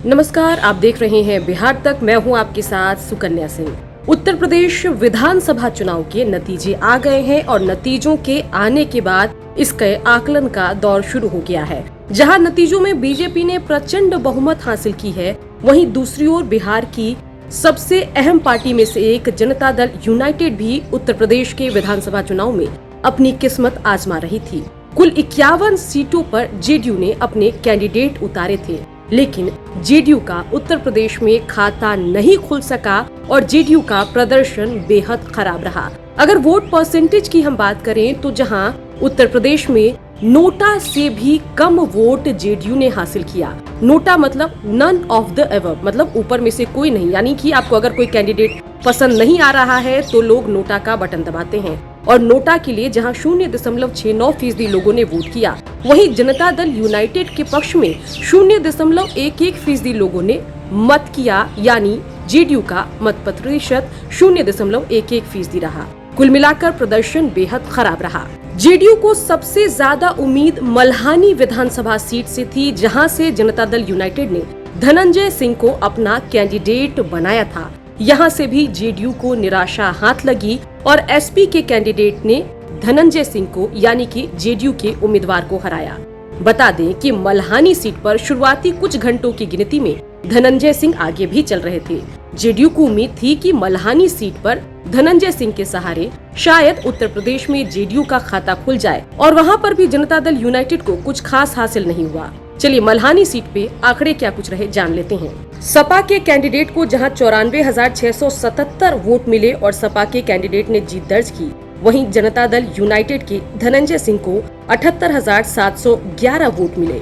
नमस्कार, आप देख रहे हैं बिहार तक। मैं हूं आपके साथ सुकन्या सिंह। उत्तर प्रदेश विधानसभा चुनाव के नतीजे आ गए हैं और नतीजों के आने के बाद इसके आकलन का दौर शुरू हो गया है। जहां नतीजों में बीजेपी ने प्रचंड बहुमत हासिल की है, वहीं दूसरी ओर बिहार की सबसे अहम पार्टी में से एक जनता दल यूनाइटेड भी उत्तर प्रदेश के विधानसभा चुनाव में अपनी किस्मत आजमा रही थी। कुल 51 सीटों पर जेडीयू ने अपने कैंडिडेट उतारे थे, लेकिन जेडीयू का उत्तर प्रदेश में खाता नहीं खुल सका और जेडीयू का प्रदर्शन बेहद खराब रहा। अगर वोट परसेंटेज की हम बात करें तो जहां उत्तर प्रदेश में नोटा से भी कम वोट जेडीयू ने हासिल किया। नोटा मतलब नन ऑफ द एबव, मतलब ऊपर में से कोई नहीं, यानी कि आपको अगर कोई कैंडिडेट पसंद नहीं आ रहा है तो लोग नोटा का बटन दबाते हैं। और नोटा के लिए जहां 0.69% लोगों ने वोट किया, वहीं जनता दल यूनाइटेड के पक्ष में 0.11% लोगों ने मत किया, यानी जेडीयू का मत प्रतिशत 0.11% रहा। कुल मिलाकर प्रदर्शन बेहद खराब रहा। जेडीयू को सबसे ज्यादा उम्मीद मल्हानी विधानसभा सीट से थी, जहां से जनता दल यूनाइटेड ने धनंजय सिंह को अपना कैंडिडेट बनाया था। यहां से भी जेडीयू को निराशा हाथ लगी और एसपी के कैंडिडेट ने धनंजय सिंह को, यानी कि जेडीयू के उम्मीदवार को हराया। बता दें कि मल्हानी सीट पर शुरुआती कुछ घंटों की गिनती में धनंजय सिंह आगे भी चल रहे थे। जेडीयू को उम्मीद थी कि मल्हानी सीट पर धनंजय सिंह के सहारे शायद उत्तर प्रदेश में जेडीयू का खाता खुल जाए, और वहां पर भी जनता दल यूनाइटेड को कुछ खास हासिल नहीं हुआ। चलिए मल्हानी सीट पे आंकड़े क्या कुछ रहे जान लेते हैं। सपा के कैंडिडेट को जहां 94,677 वोट मिले और सपा के कैंडिडेट ने जीत दर्ज की, वहीं जनता दल यूनाइटेड के धनंजय सिंह को 78,711 वोट मिले।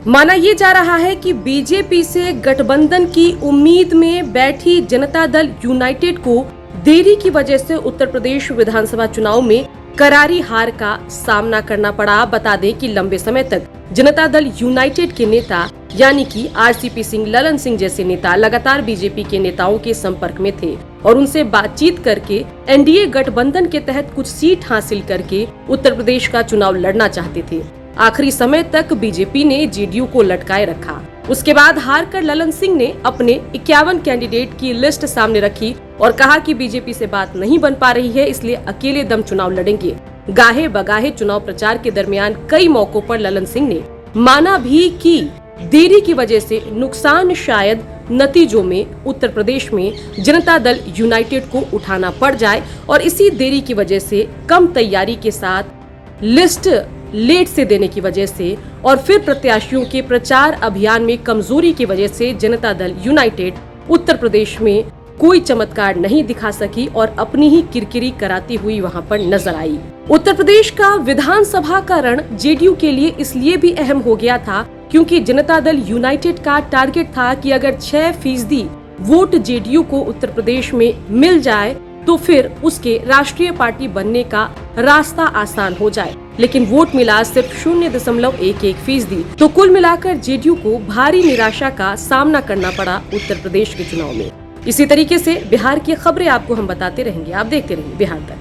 माना ये जा रहा है कि बीजेपी से गठबंधन की उम्मीद में बैठी जनता दल यूनाइटेड को देरी की वजह से उत्तर प्रदेश विधानसभा चुनाव में करारी हार का सामना करना पड़ा। बता दें कि लंबे समय तक जनता दल यूनाइटेड के नेता, यानी कि आरसीपी सिंह, ललन सिंह जैसे नेता लगातार बीजेपी के नेताओं के संपर्क में थे और उनसे बातचीत करके एनडीए गठबंधन के तहत कुछ सीट हासिल करके उत्तर प्रदेश का चुनाव लड़ना चाहते थे। आखिरी समय तक बीजेपी ने जेडीयू को लटकाए रखा। उसके बाद हार कर ललन सिंह ने अपने 51 कैंडिडेट की लिस्ट सामने रखी और कहा कि बीजेपी से बात नहीं बन पा रही है, इसलिए अकेले दम चुनाव लड़ेंगे। गाहे बगाहे चुनाव प्रचार के दरमियान कई मौकों पर ललन सिंह ने माना भी कि देरी की वजह से नुकसान शायद नतीजों में उत्तर प्रदेश में जनता दल यूनाइटेड को उठाना पड़ जाए, और इसी देरी की वजह से, कम तैयारी के साथ लिस्ट लेट से देने की वजह से और फिर प्रत्याशियों के प्रचार अभियान में कमजोरी की वजह से जनता दल यूनाइटेड उत्तर प्रदेश में कोई चमत्कार नहीं दिखा सकी और अपनी ही किरकिरी कराती हुई वहां पर नजर आई। उत्तर प्रदेश का विधानसभा का रण जेडीयू के लिए इसलिए भी अहम हो गया था क्योंकि जनता दल यूनाइटेड का टारगेट था कि अगर 6% वोट जेडीयू को उत्तर प्रदेश में मिल जाए तो फिर उसके राष्ट्रीय पार्टी बनने का रास्ता आसान हो जाए, लेकिन वोट मिला सिर्फ 0.11%। तो कुल मिलाकर जेडीयू को भारी निराशा का सामना करना पड़ा उत्तर प्रदेश के चुनाव में। इसी तरीके से बिहार की खबरें आपको हम बताते रहेंगे। आप देखते रहिए बिहार तक।